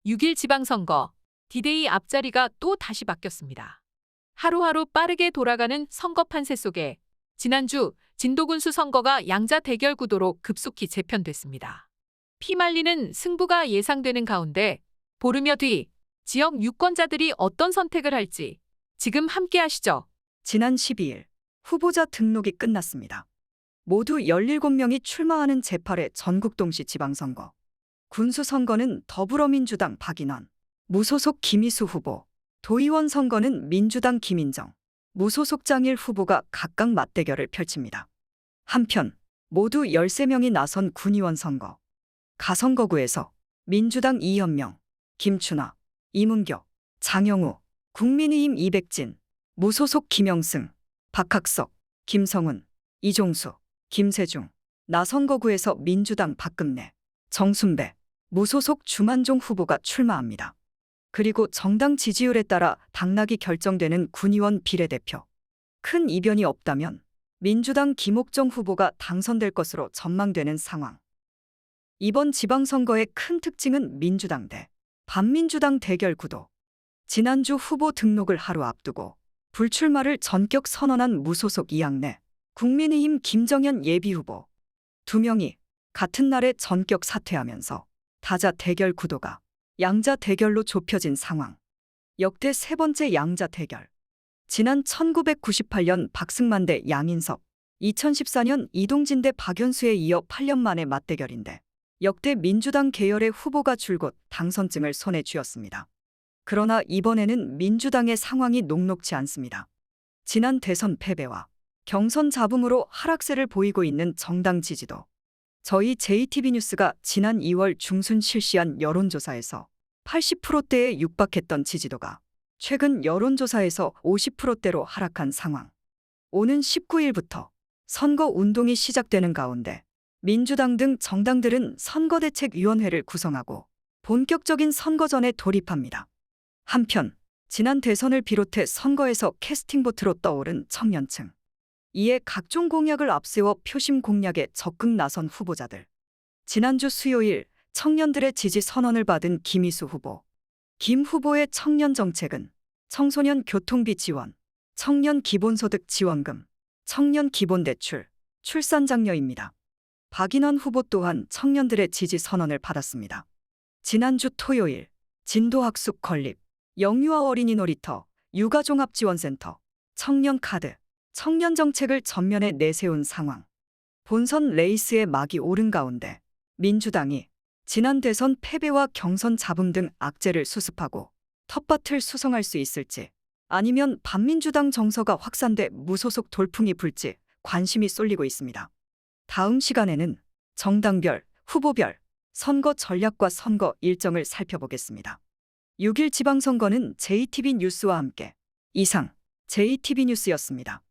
6일 지방선거, 디데이 앞자리가 또 다시 바뀌었습니다. 하루하루 빠르게 돌아가는 선거 판세 속에 지난주 진도군수 선거가 양자 대결 구도로 급속히 재편됐습니다. 피말리는 승부가 예상되는 가운데 보름여 뒤 지역 유권자들이 어떤 선택을 할지 지금 함께 하시죠. 지난 12일 후보자 등록이 끝났습니다. 모두 17명이 출마하는 제8회 전국동시 지방선거. 군수선거는 더불어민주당 박인원, 무소속 김희수 후보, 도의원 선거는 민주당 김인정, 무소속 장일 후보가 각각 맞대결을 펼칩니다. 한편 모두 13명이 나선 군의원 선거. 가선거구에서 민주당 이현명, 김춘하, 이문교, 장영우, 국민의힘 이백진, 무소속 김영승, 박학석, 김성훈, 이종수, 김세중, 나선거구에서 민주당 박금래, 정순배, 무소속 주만종 후보가 출마합니다. 그리고 정당 지지율에 따라 당락이 결정되는 군의원 비례대표. 큰 이변이 없다면 민주당 김옥정 후보가 당선될 것으로 전망되는 상황. 이번 지방선거의 큰 특징은 민주당 대 반민주당 대결 구도. 지난주 후보 등록을 하루 앞두고 불출마를 전격 선언한 무소속 이양래, 국민의힘 김정현 예비후보. 두 명이 같은 날에 전격 사퇴하면서 다자 대결 구도가 양자 대결로 좁혀진 상황. 역대 세 번째 양자 대결. 지난 1998년 박승만 대 양인섭, 2014년 이동진 대 박연수에 이어 8년 만의 맞대결인데 역대 민주당 계열의 후보가 줄곧 당선증을 손에 쥐었습니다. 그러나 이번에는 민주당의 상황이 녹록지 않습니다. 지난 대선 패배와 경선 잡음으로 하락세를 보이고 있는 정당 지지도. 저희 JTB 뉴스가 지난 2월 중순 실시한 여론조사에서 80%대에 육박했던 지지도가 최근 여론조사에서 50%대로 하락한 상황. 오는 19일부터 선거 운동이 시작되는 가운데 민주당 등 정당들은 선거대책위원회를 구성하고 본격적인 선거전에 돌입합니다. 한편 지난 대선을 비롯해 선거에서 캐스팅보트로 떠오른 청년층. 이에 각종 공약을 앞세워 표심 공략에 적극 나선 후보자들. 지난주 수요일 청년들의 지지 선언을 받은 김희수 후보. 김 후보의 청년 정책은 청소년 교통비 지원, 청년 기본소득 지원금, 청년 기본대출, 출산장려입니다. 박인원 후보 또한 청년들의 지지 선언을 받았습니다. 지난주 토요일 진도학습 건립, 영유아 어린이 놀이터, 육아종합지원센터, 청년카드, 청년정책을 전면에 내세운 상황. 본선 레이스의 막이 오른 가운데 민주당이 지난 대선 패배와 경선 잡음 등 악재를 수습하고 텃밭을 수성할 수 있을지, 아니면 반민주당 정서가 확산돼 무소속 돌풍이 불지 관심이 쏠리고 있습니다. 다음 시간에는 정당별, 후보별, 선거 전략과 선거 일정을 살펴보겠습니다. 6일 지방선거는 JTB 뉴스와 함께 이상 JTB 뉴스였습니다.